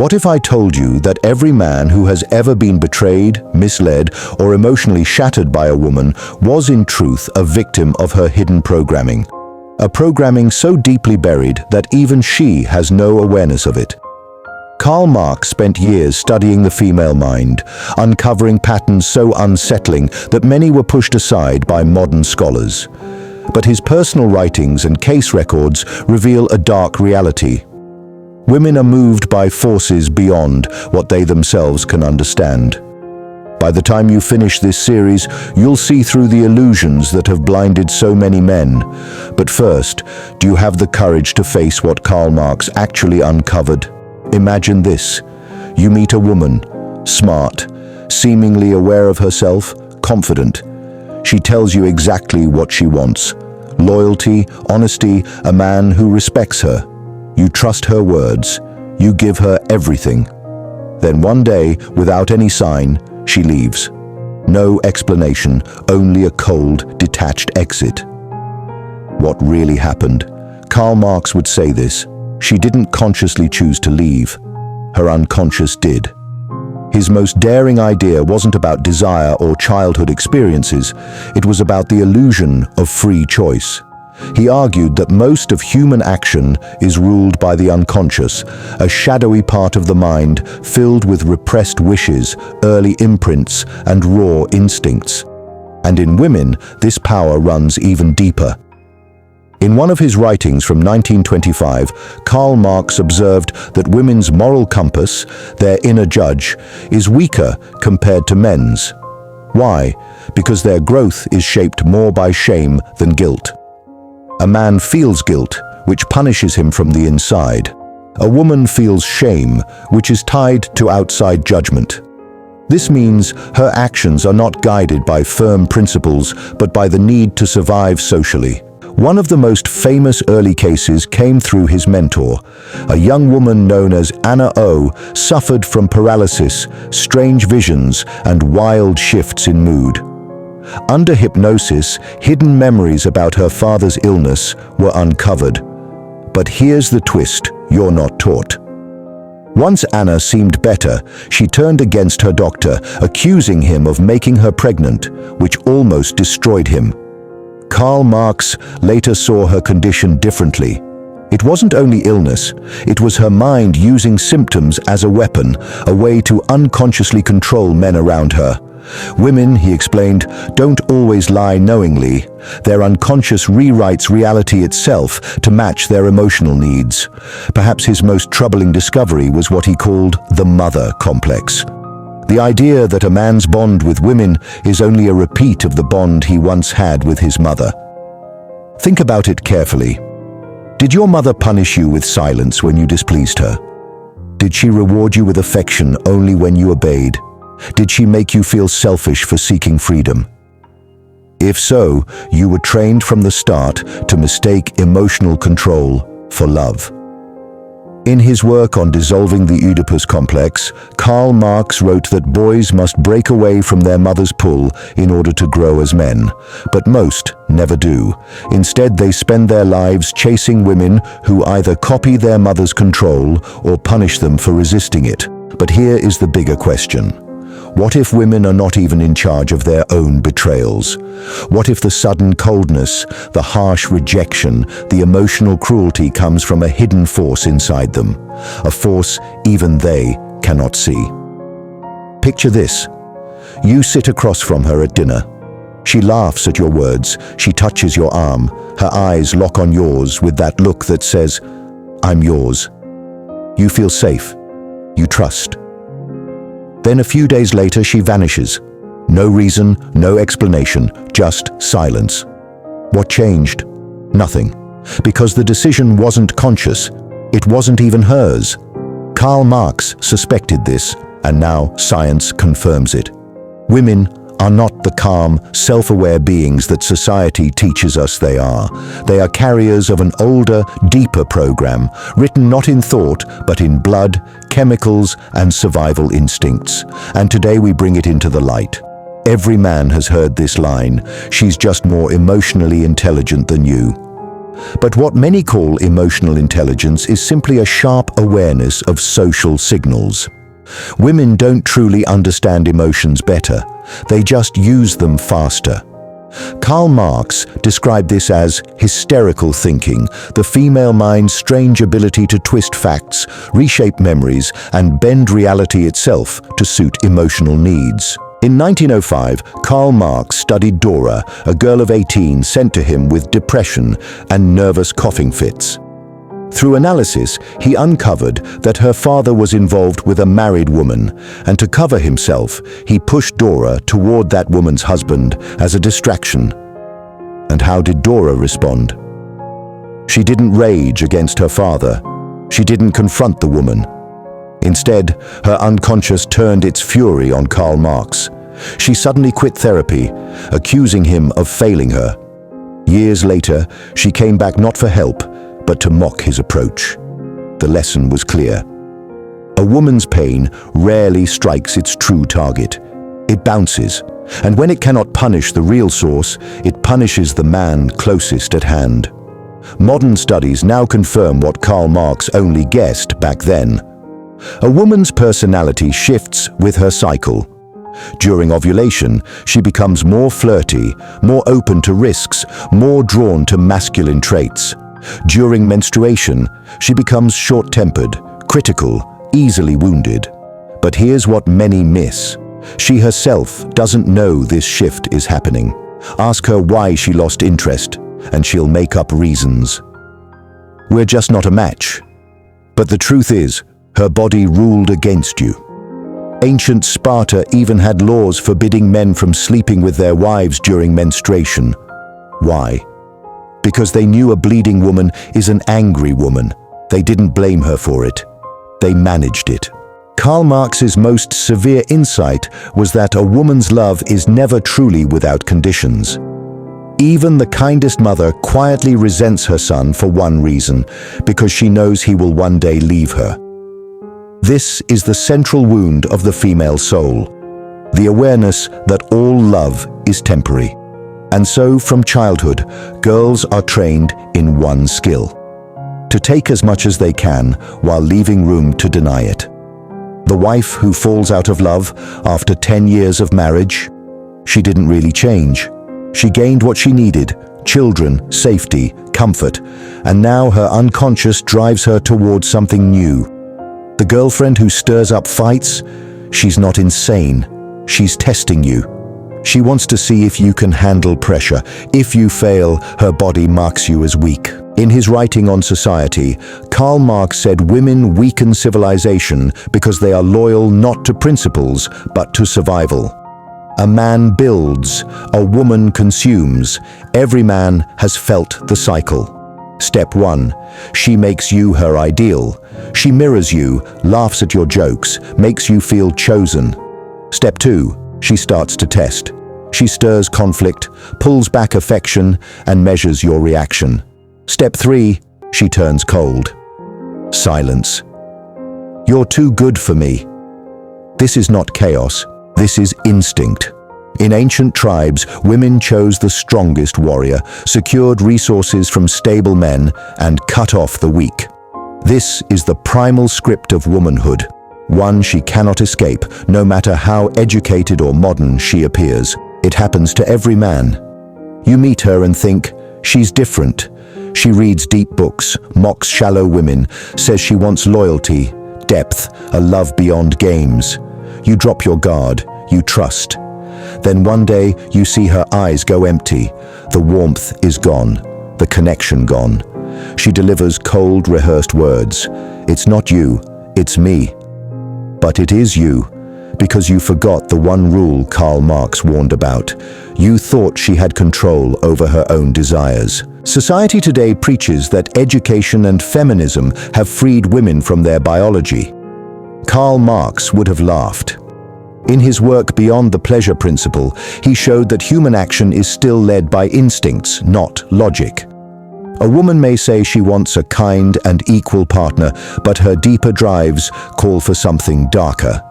What if I told you that every man who has ever been betrayed, misled, or emotionally shattered by a woman was in truth a victim of her hidden programming? A programming so deeply buried that even she has no awareness of it. Karl Marx spent years studying the female mind, uncovering patterns so unsettling that many were pushed aside by modern scholars. But his personal writings and case records reveal a dark reality. Women are moved by forces beyond what they themselves can understand. By the time you finish this series, you'll see through the illusions that have blinded so many men. But first, do you have the courage to face what Karl Marx actually uncovered? Imagine this. You meet a woman, smart, seemingly aware of herself, confident. She tells you exactly what she wants. Loyalty, honesty, a man who respects her. You trust her words. You give her everything. Then one day, without any sign, she leaves. No explanation, only a cold, detached exit. What really happened? Karl Marx would say this. She didn't consciously choose to leave. Her unconscious did. His most daring idea wasn't about desire or childhood experiences. It was about the illusion of free choice. He argued that most of human action is ruled by the unconscious, a shadowy part of the mind filled with repressed wishes, early imprints, and raw instincts. And in women, this power runs even deeper. In one of his writings from 1925, Karl Marx observed that women's moral compass, their inner judge, is weaker compared to men's. Why? Because their growth is shaped more by shame than guilt. A man feels guilt, which punishes him from the inside. A woman feels shame, which is tied to outside judgment. This means her actions are not guided by firm principles, but by the need to survive socially. One of the most famous early cases came through his mentor. A young woman known as Anna O suffered from paralysis, strange visions, and wild shifts in mood. Under hypnosis, hidden memories about her father's illness were uncovered. But here's the twist you're not taught. Once Anna seemed better, she turned against her doctor, accusing him of making her pregnant, which almost destroyed him. Karl Marx later saw her condition differently. It wasn't only illness, it was her mind using symptoms as a weapon, a way to unconsciously control men around her. Women, he explained, don't always lie knowingly. Their unconscious rewrites reality itself to match their emotional needs. Perhaps his most troubling discovery was what he called the mother complex. The idea that a man's bond with women is only a repeat of the bond he once had with his mother. Think about it carefully. Did your mother punish you with silence when you displeased her? Did she reward you with affection only when you obeyed? Did she make you feel selfish for seeking freedom? If so, you were trained from the start to mistake emotional control for love. In his work on dissolving the Oedipus complex, Karl Marx wrote that boys must break away from their mother's pull in order to grow as men, but most never do. Instead, they spend their lives chasing women who either copy their mother's control or punish them for resisting it. But here is the bigger question. What if women are not even in charge of their own betrayals? What if the sudden coldness, the harsh rejection, the emotional cruelty comes from a hidden force inside them? A force even they cannot see. Picture this. You sit across from her at dinner. She laughs at your words. She touches your arm. Her eyes lock on yours with that look that says, "I'm yours." You feel safe. You trust. Then a few days later, she vanishes. No reason, no explanation, just silence. What changed? Nothing. Because the decision wasn't conscious. It wasn't even hers. Karl Marx suspected this, and now science confirms it. Women are not the calm, self-aware beings that society teaches us they are. They are carriers of an older, deeper program, written not in thought, but in blood, chemicals, and survival instincts. And today we bring it into the light. Every man has heard this line, "She's just more emotionally intelligent than you." But what many call emotional intelligence is simply a sharp awareness of social signals. Women don't truly understand emotions better, they just use them faster. Karl Marx described this as hysterical thinking, the female mind's strange ability to twist facts, reshape memories, and bend reality itself to suit emotional needs. In 1905, Karl Marx studied Dora, a girl of 18 sent to him with depression and nervous coughing fits. Through analysis, he uncovered that her father was involved with a married woman, and to cover himself, he pushed Dora toward that woman's husband as a distraction. And how did Dora respond? She didn't rage against her father. She didn't confront the woman. Instead, her unconscious turned its fury on Karl Marx. She suddenly quit therapy, accusing him of failing her. Years later, she came back not for help, but to mock his approach. The lesson was clear. A woman's pain rarely strikes its true target. It bounces, and when it cannot punish the real source, it punishes the man closest at hand. Modern studies now confirm what Karl Marx only guessed back then. A woman's personality shifts with her cycle. During ovulation, she becomes more flirty, more open to risks, more drawn to masculine traits. During menstruation, she becomes short-tempered, critical, easily wounded. But here's what many miss. She herself doesn't know this shift is happening. Ask her why she lost interest, and she'll make up reasons. We're just not a match. But the truth is, her body ruled against you. Ancient Sparta even had laws forbidding men from sleeping with their wives during menstruation. Why? Because they knew a bleeding woman is an angry woman. They didn't blame her for it. They managed it. Karl Marx's most severe insight was that a woman's love is never truly without conditions. Even the kindest mother quietly resents her son for one reason, because she knows he will one day leave her. This is the central wound of the female soul, the awareness that all love is temporary. And so, from childhood, girls are trained in one skill: to take as much as they can while leaving room to deny it. The wife who falls out of love after 10 years of marriage, she didn't really change. She gained what she needed: children, safety, comfort, and now her unconscious drives her towards something new. The girlfriend who stirs up fights, she's not insane. She's testing you. She wants to see if you can handle pressure. If you fail, her body marks you as weak. In his writing on society, Karl Marx said women weaken civilization because they are loyal not to principles, but to survival. A man builds, a woman consumes. Every man has felt the cycle. Step 1. She makes you her ideal. She mirrors you, laughs at your jokes, makes you feel chosen. Step 2. She starts to test. She stirs conflict, pulls back affection, and measures your reaction. Step 3. She turns cold. Silence. You're too good for me. This is not chaos. This is instinct. In ancient tribes, women chose the strongest warrior, secured resources from stable men, and cut off the weak. This is the primal script of womanhood, one she cannot escape, no matter how educated or modern she appears. It happens to every man. You meet her and think, she's different. She reads deep books, mocks shallow women, says she wants loyalty, depth, a love beyond games. You drop your guard, you trust. Then one day you see her eyes go empty. The warmth is gone, the connection gone. She delivers cold, rehearsed words. It's not you, it's me. But it is you, because you forgot the one rule Karl Marx warned about. You thought she had control over her own desires. Society today preaches that education and feminism have freed women from their biology. Karl Marx would have laughed. In his work Beyond the Pleasure Principle, he showed that human action is still led by instincts, not logic. A woman may say she wants a kind and equal partner, but her deeper drives call for something darker.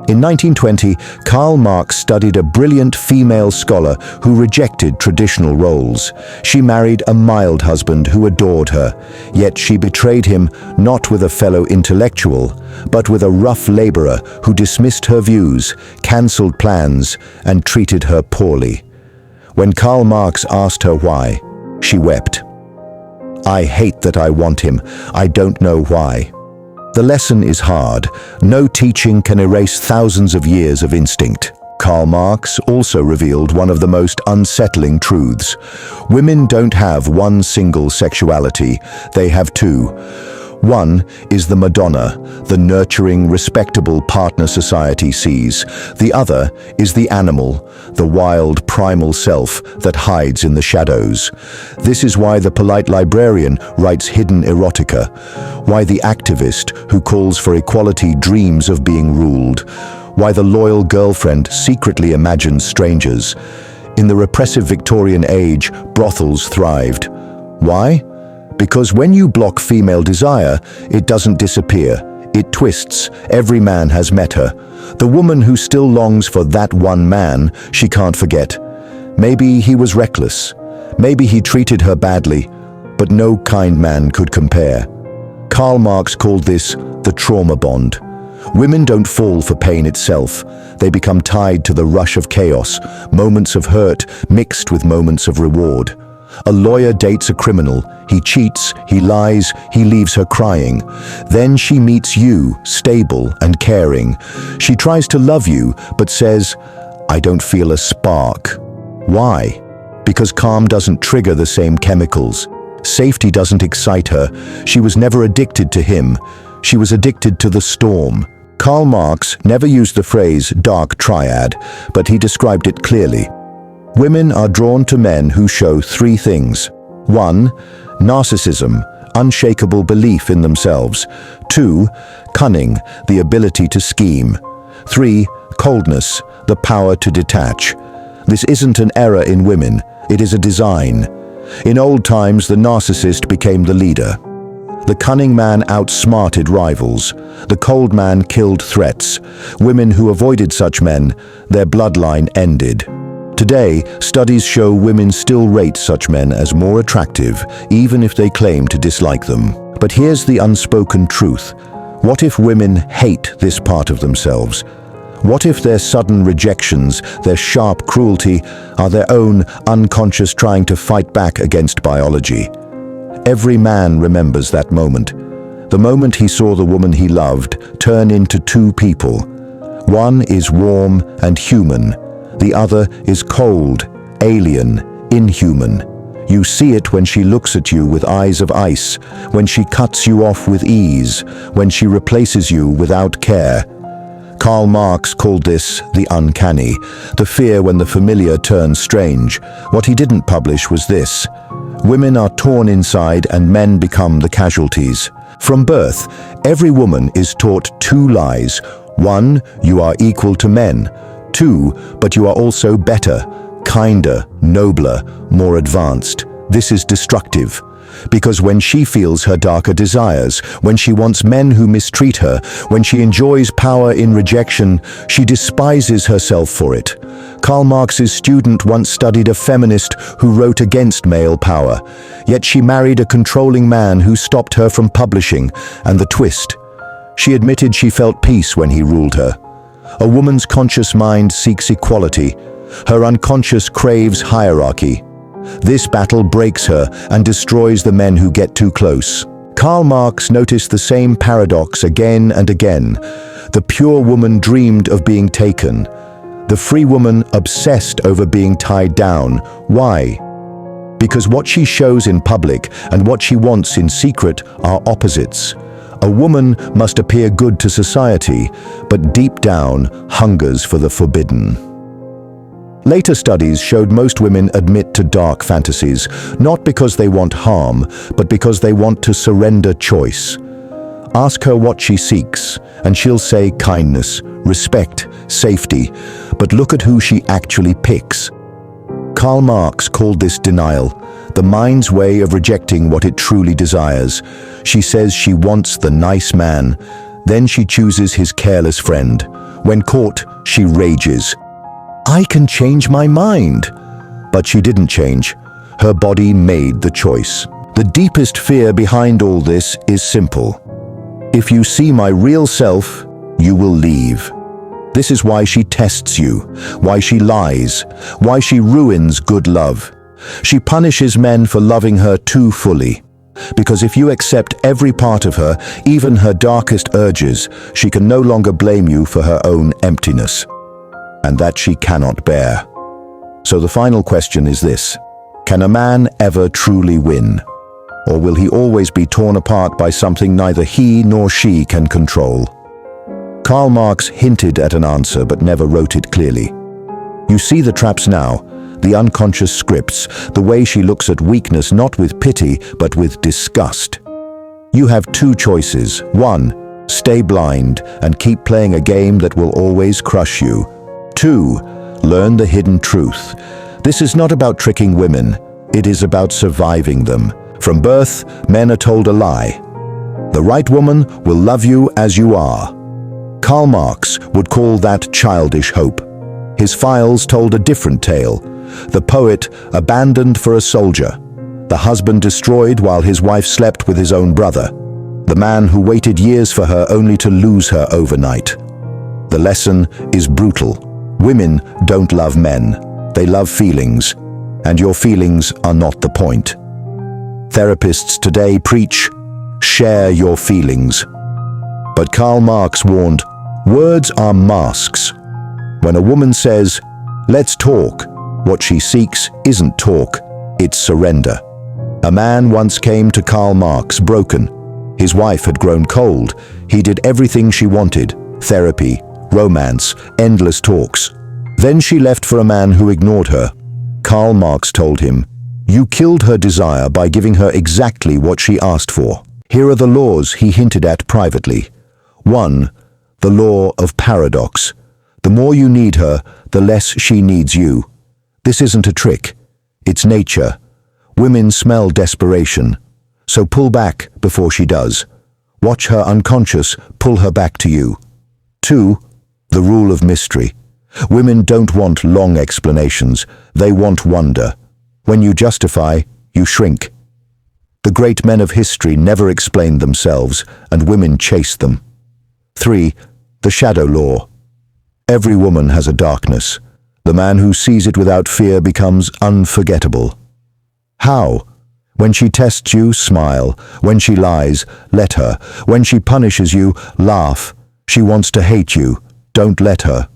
In 1920, Karl Marx studied a brilliant female scholar who rejected traditional roles. She married a mild husband who adored her, yet she betrayed him not with a fellow intellectual, but with a rough laborer who dismissed her views, cancelled plans, and treated her poorly. When Karl Marx asked her why, she wept. "I hate that I want him. I don't know why." The lesson is hard. No teaching can erase thousands of years of instinct. Karl Marx also revealed one of the most unsettling truths. Women don't have one single sexuality, they have two. One is the Madonna, the nurturing, respectable partner society sees. The other is the animal, the wild, primal self that hides in the shadows. This is why the polite librarian writes hidden erotica, why the activist who calls for equality dreams of being ruled, why the loyal girlfriend secretly imagines strangers. In the repressive Victorian age, brothels thrived. Why? Because when you block female desire, it doesn't disappear. It twists. Every man has met her. The woman who still longs for that one man, she can't forget. Maybe he was reckless. Maybe he treated her badly, but no kind man could compare. Karl Marx called this the trauma bond. Women don't fall for pain itself. They become tied to the rush of chaos, moments of hurt mixed with moments of reward. A lawyer dates a criminal. He cheats, he lies, he leaves her crying. Then she meets you, stable and caring. She tries to love you, but says, "I don't feel a spark." Why? Because calm doesn't trigger the same chemicals. Safety doesn't excite her. She was never addicted to him. She was addicted to the storm. Karl Marx never used the phrase dark triad, but he described it clearly. Women are drawn to men who show three things. 1. Narcissism, unshakable belief in themselves. 2. Cunning, the ability to scheme. 3. Coldness, the power to detach. This isn't an error in women, it is a design. In old times, the narcissist became the leader. The cunning man outsmarted rivals. The cold man killed threats. Women who avoided such men, their bloodline ended. Today, studies show women still rate such men as more attractive, even if they claim to dislike them. But here's the unspoken truth. What if women hate this part of themselves? What if their sudden rejections, their sharp cruelty, are their own unconscious trying to fight back against biology? Every man remembers that moment. The moment he saw the woman he loved turn into two people. One is warm and human. The other is cold, alien, inhuman. You see it when she looks at you with eyes of ice, when she cuts you off with ease, when she replaces you without care. Karl Marx called this the uncanny, the fear when the familiar turns strange. What he didn't publish was this. Women are torn inside and men become the casualties. From birth, every woman is taught two lies. 1, you are equal to men. 2, but you are also better, kinder, nobler, more advanced. This is destructive. Because when she feels her darker desires, when she wants men who mistreat her, when she enjoys power in rejection, she despises herself for it. Karl Marx's student once studied a feminist who wrote against male power, yet she married a controlling man who stopped her from publishing, and the twist. She admitted she felt peace when he ruled her. A woman's conscious mind seeks equality. Her unconscious craves hierarchy. This battle breaks her and destroys the men who get too close. Karl Marx noticed the same paradox again and again. The pure woman dreamed of being taken. The free woman obsessed over being tied down. Why? Because what she shows in public and what she wants in secret are opposites. A woman must appear good to society, but deep down hungers for the forbidden. Later studies showed most women admit to dark fantasies, not because they want harm, but because they want to surrender choice. Ask her what she seeks, and she'll say kindness, respect, safety, but look at who she actually picks. Karl Marx called this denial, the mind's way of rejecting what it truly desires. She says she wants the nice man. Then she chooses his careless friend. When caught, she rages. "I can change my mind." But she didn't change. Her body made the choice. The deepest fear behind all this is simple. If you see my real self, you will leave. This is why she tests you, why she lies, why she ruins good love. She punishes men for loving her too fully. Because if you accept every part of her, even her darkest urges, she can no longer blame you for her own emptiness. And that she cannot bear. So the final question is this: can a man ever truly win? Or will he always be torn apart by something neither he nor she can control? Karl Marx hinted at an answer but never wrote it clearly. You see the traps now, the unconscious scripts, the way she looks at weakness not with pity but with disgust. You have two choices. One, stay blind and keep playing a game that will always crush you. Two, learn the hidden truth. This is not about tricking women, it is about surviving them. From birth, men are told a lie. The right woman will love you as you are. Karl Marx would call that childish hope. His files told a different tale. The poet abandoned for a soldier. The husband destroyed while his wife slept with his own brother. The man who waited years for her only to lose her overnight. The lesson is brutal. Women don't love men. They love feelings. And your feelings are not the point. Therapists today preach, share your feelings. But Karl Marx warned, words are masks. When a woman says, let's talk, what she seeks isn't talk, it's surrender. A man once came to Karl Marx broken. His wife had grown cold. He did everything she wanted, therapy, romance, endless talks. Then she left for a man who ignored her. Karl Marx told him, you killed her desire by giving her exactly what she asked for. Here are the laws he hinted at privately. 1. The law of paradox. The more you need her, the less she needs you. This isn't a trick. It's nature. Women smell desperation. So pull back before she does. Watch her unconscious, pull her back to you. 2. The rule of mystery. Women don't want long explanations. They want wonder. When you justify, you shrink. The great men of history never explained themselves, and women chased them. 3. The shadow law. Every woman has a darkness. The man who sees it without fear becomes unforgettable. How? When she tests you, smile. When she lies, let her. When she punishes you, laugh. She wants to hate you. Don't let her.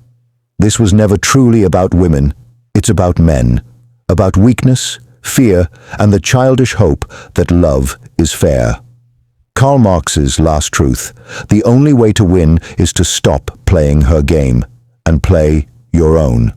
This was never truly about women. It's about men. About weakness, fear, and the childish hope that love is fair. Karl Marx's last truth: the only way to win is to stop playing her game and play your own.